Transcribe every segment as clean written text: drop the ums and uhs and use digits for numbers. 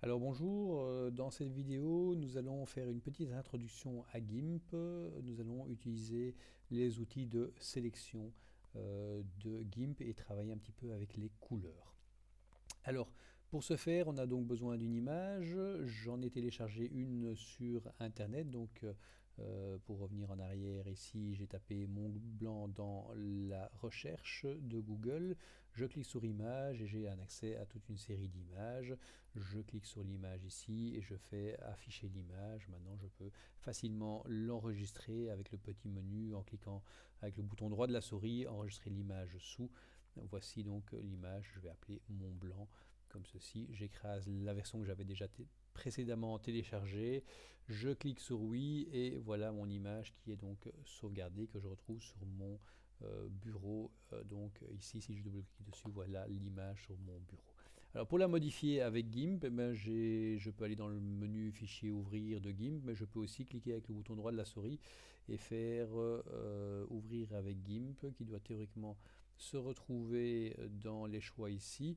Alors bonjour, dans cette vidéo nous allons faire une petite introduction à GIMP. Nous allons utiliser les outils de sélection de GIMP et travailler un petit peu avec les couleurs. Alors pour ce faire on a donc besoin d'une image. J'en ai téléchargé une sur internet, donc pour revenir en arrière ici, j'ai tapé Mont Blanc dans la recherche de Google. Je clique sur image et j'ai un accès à toute une série d'images. Je clique sur l'image ici et je fais afficher l'image. Maintenant je peux facilement l'enregistrer avec le petit menu en cliquant avec le bouton droit de la souris, enregistrer l'image sous. Voici donc l'image, je vais appeler Mont Blanc comme ceci. J'écrase la version que j'avais déjà précédemment téléchargée. Je clique sur oui et voilà mon image qui est donc sauvegardée, que je retrouve sur mon bureau. Donc ici, si je double-clique dessus, voilà l'image sur mon bureau. Alors pour la modifier avec GIMP, je peux aller dans le menu fichier ouvrir de GIMP, mais je peux aussi cliquer avec le bouton droit de la souris et faire ouvrir avec GIMP, qui doit théoriquement se retrouver dans les choix ici.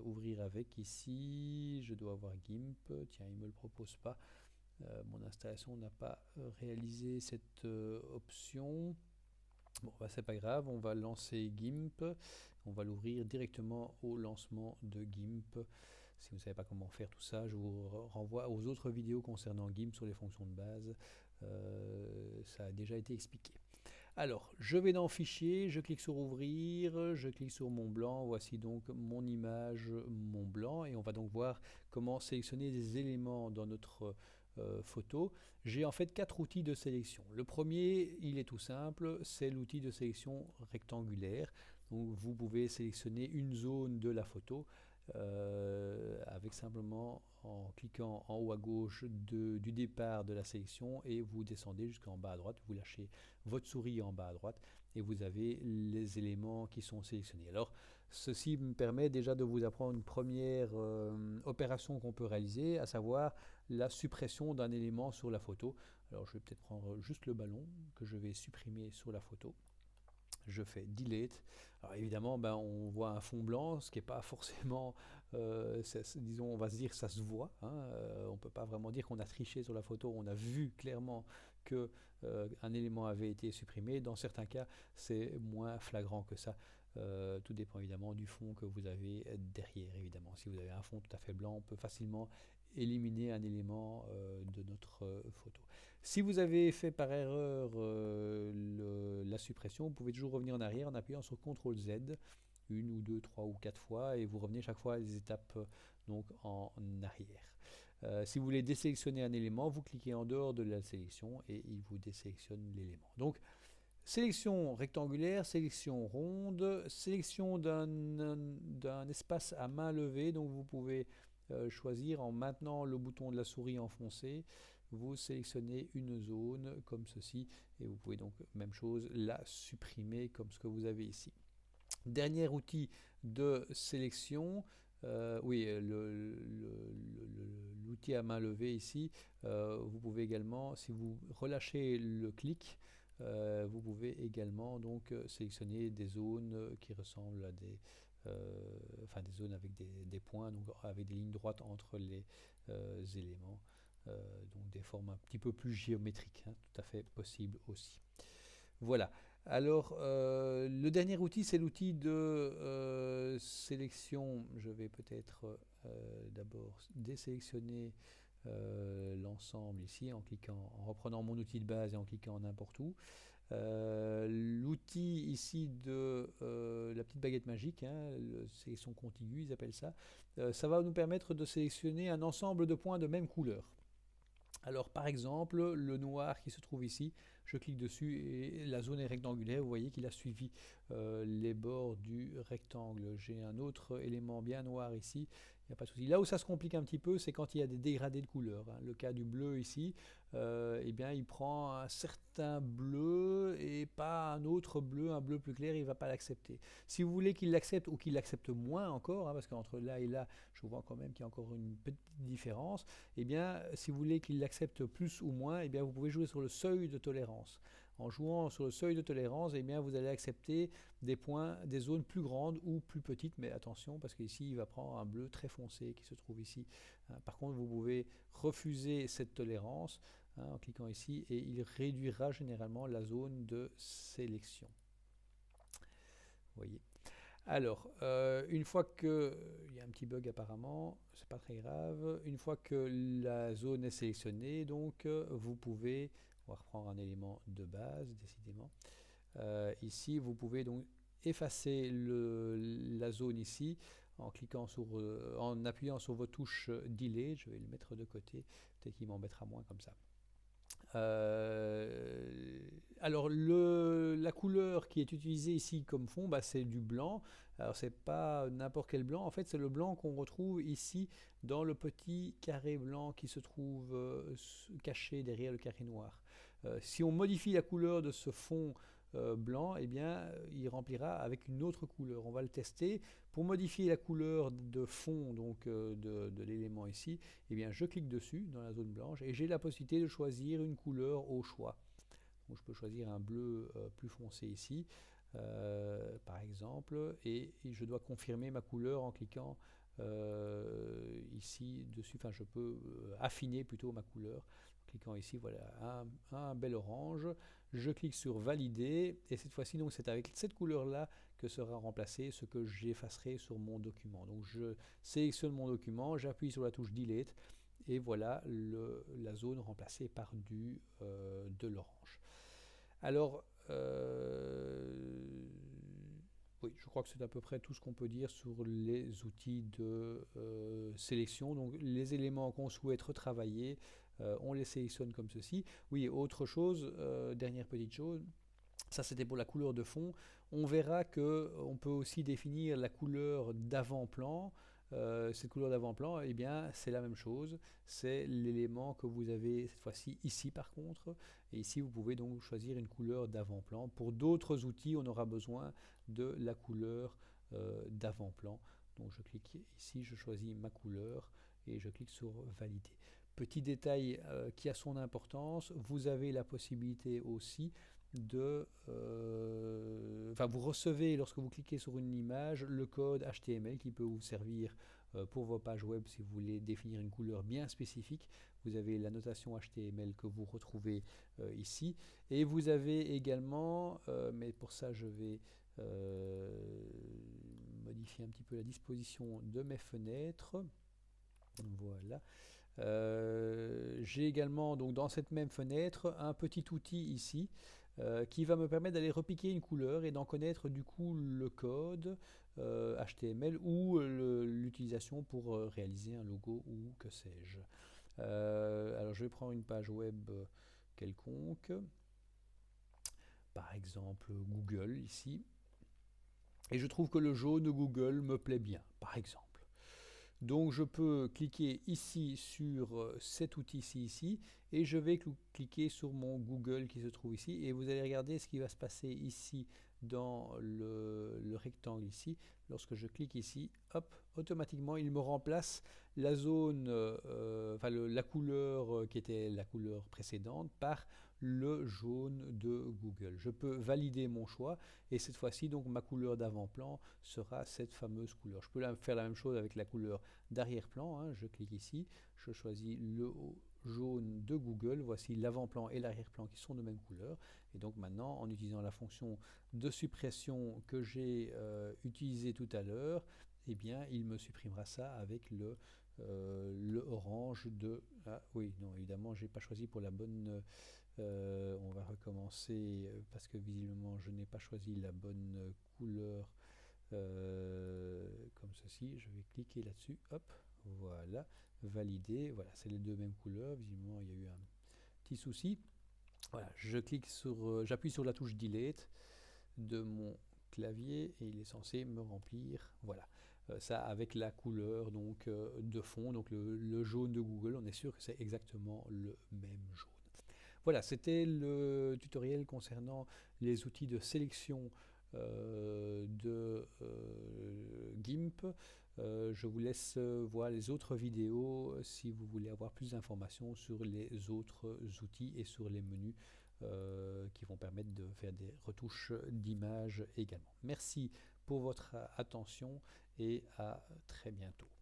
Ouvrir avec ici, je dois avoir GIMP, tiens il me le propose pas. Mon installation n'a pas réalisé cette option. Bon, bah, c'est pas grave, on va lancer GIMP, on va l'ouvrir directement au lancement de GIMP. Si vous ne savez pas comment faire tout ça, je vous renvoie aux autres vidéos concernant GIMP sur les fonctions de base. Ça a déjà été expliqué. Alors, je vais dans Fichier, je clique sur Ouvrir, je clique sur Mont Blanc. Voici donc mon image Mont Blanc et on va donc voir comment sélectionner des éléments dans notre photo. J'ai en fait 4 outils de sélection. Le premier, il est tout simple, c'est l'outil de sélection rectangulaire. Donc, vous pouvez sélectionner une zone de la photo avec simplement en cliquant en haut à gauche du départ de la sélection et vous descendez jusqu'en bas à droite, vous lâchez votre souris en bas à droite et vous avez les éléments qui sont sélectionnés. Alors ceci me permet déjà de vous apprendre une première opération qu'on peut réaliser, à savoir la suppression d'un élément sur la photo. Alors je vais peut-être prendre juste le ballon que je vais supprimer sur la photo. Je fais delete. Alors évidemment, on voit un fond blanc, ce qui n'est pas forcément, disons, on va se dire ça se voit. Hein, on ne peut pas vraiment dire qu'on a triché sur la photo. On a vu clairement que un élément avait été supprimé. Dans certains cas, c'est moins flagrant que ça. Tout dépend évidemment du fond que vous avez derrière. Évidemment, si vous avez un fond tout à fait blanc, on peut facilement éliminer un élément de notre photo. Si vous avez fait par erreur la suppression, vous pouvez toujours revenir en arrière en appuyant sur CTRL Z une ou deux, trois ou quatre fois et vous revenez chaque fois à des étapes donc en arrière. Si vous voulez désélectionner un élément, vous cliquez en dehors de la sélection et il vous désélectionne l'élément. Donc sélection rectangulaire, sélection ronde, sélection d'un espace à main levée, donc vous pouvez choisir en maintenant le bouton de la souris enfoncé, vous sélectionnez une zone comme ceci et vous pouvez donc, même chose, la supprimer comme ce que vous avez ici. Dernier outil de sélection, oui, l'outil à main levée ici, vous pouvez également, si vous relâchez le clic, vous pouvez également donc sélectionner des zones qui ressemblent à des zones avec des points, donc avec des lignes droites entre les éléments, donc des formes un petit peu plus géométriques, hein, tout à fait possible aussi. Voilà. Alors, le dernier outil, c'est l'outil de sélection. Je vais peut-être d'abord désélectionner l'ensemble ici en cliquant, en reprenant mon outil de base et en cliquant n'importe où. L'outil ici de la petite baguette magique, hein, sélection contiguë, ils appellent ça, ça va nous permettre de sélectionner un ensemble de points de même couleur. Alors par exemple, le noir qui se trouve ici, je clique dessus et la zone est rectangulaire, vous voyez qu'il a suivi les bords du rectangle. J'ai un autre élément bien noir ici, il n'y a pas de souci. Là où ça se complique un petit peu, c'est quand il y a des dégradés de couleurs. Hein. Le cas du bleu ici, eh bien, il prend un certain bleu et pas un autre bleu, un bleu plus clair, il ne va pas l'accepter. Si vous voulez qu'il l'accepte ou qu'il l'accepte moins encore, hein, parce qu'entre là et là, je vois quand même qu'il y a encore une petite différence, eh bien, si vous voulez qu'il l'accepte plus ou moins, eh bien, vous pouvez jouer sur le seuil de tolérance. En jouant sur le seuil de tolérance, eh bien, vous allez accepter des points, des zones plus grandes ou plus petites, mais attention parce qu'ici il va prendre un bleu très foncé qui se trouve ici. Par contre, vous pouvez refuser cette tolérance en cliquant ici et il réduira généralement la zone de sélection. Vous voyez. Alors, une fois que, il y a un petit bug apparemment, c'est pas très grave, une fois que la zone est sélectionnée, donc vous pouvez, on va reprendre un élément de base décidément, ici vous pouvez donc effacer la zone ici en cliquant sur, en appuyant sur vos touches Delete. Je vais le mettre de côté, peut-être qu'il m'embêtera moins comme ça. Alors la couleur qui est utilisée ici comme fond, bah, c'est du blanc. Alors c'est pas n'importe quel blanc, en fait c'est le blanc qu'on retrouve ici dans le petit carré blanc qui se trouve caché derrière le carré noir. Si on modifie la couleur de ce fond blanc, eh bien il remplira avec une autre couleur. On va le tester. Pour modifier la couleur de fond donc de l'élément ici, eh bien je clique dessus dans la zone blanche et j'ai la possibilité de choisir une couleur au choix. Donc, je peux choisir un bleu plus foncé ici par exemple, et je dois confirmer ma couleur en cliquant ici dessus. Enfin, je peux affiner plutôt ma couleur en cliquant ici. Voilà un bel orange. Je clique sur valider et cette fois-ci donc c'est avec cette couleur là que sera remplacé ce que j'effacerai sur mon document. Donc je sélectionne mon document, j'appuie sur la touche delete et voilà la zone remplacée par de l'orange. Alors oui, je crois que c'est à peu près tout ce qu'on peut dire sur les outils de sélection. Donc les éléments qu'on souhaite retravailler, on les sélectionne comme ceci. Oui, autre chose, dernière petite chose, ça c'était pour la couleur de fond. On verra qu'on peut aussi définir la couleur d'avant-plan. Cette couleur d'avant-plan, eh bien, c'est la même chose. C'est l'élément que vous avez cette fois-ci ici par contre. Et ici, vous pouvez donc choisir une couleur d'avant-plan. Pour d'autres outils, on aura besoin de la couleur d'avant-plan. Donc je clique ici, je choisis ma couleur et je clique sur valider. Petit détail qui a son importance, vous avez la possibilité aussi de vous recevez lorsque vous cliquez sur une image le code HTML qui peut vous servir pour vos pages web si vous voulez définir une couleur bien spécifique. Vous avez la notation HTML que vous retrouvez ici et vous avez également mais pour ça je vais modifier un petit peu la disposition de mes fenêtres. Voilà. J'ai également donc dans cette même fenêtre un petit outil ici qui va me permettre d'aller repiquer une couleur et d'en connaître du coup le code HTML ou l'utilisation pour réaliser un logo ou que sais-je. Alors je vais prendre une page web quelconque, par exemple Google ici, et je trouve que le jaune Google me plaît bien, par exemple. Donc je peux cliquer ici sur cet outil ici et je vais cliquer sur mon Google qui se trouve ici et vous allez regarder ce qui va se passer ici dans le rectangle ici. Lorsque je clique ici, hop, automatiquement il me remplace la zone, la couleur qui était la couleur précédente par le jaune de Google. Je peux valider mon choix et cette fois-ci donc ma couleur d'avant-plan sera cette fameuse couleur. Je peux faire la même chose avec la couleur d'arrière-plan, hein. Je clique ici, je choisis le jaune de Google, voici l'avant-plan et l'arrière-plan qui sont de même couleur et donc maintenant en utilisant la fonction de suppression que j'ai utilisée tout à l'heure, eh bien il me supprimera ça avec le orange de... Ah oui, non évidemment j'ai pas choisi pour la bonne... on va recommencer parce que visiblement je n'ai pas choisi la bonne couleur comme ceci. Je vais cliquer là-dessus, hop, voilà, valider, voilà, c'est les deux mêmes couleurs. Visiblement il y a eu un petit souci. Voilà, je clique sur, j'appuie sur la touche delete de mon clavier et il est censé me remplir, voilà. Ça avec la couleur donc de fond, donc le jaune de Google, on est sûr que c'est exactement le même jaune. Voilà, c'était le tutoriel concernant les outils de sélection de GIMP. Je vous laisse voir les autres vidéos si vous voulez avoir plus d'informations sur les autres outils et sur les menus qui vont permettre de faire des retouches d'images également. Merci pour votre attention et à très bientôt.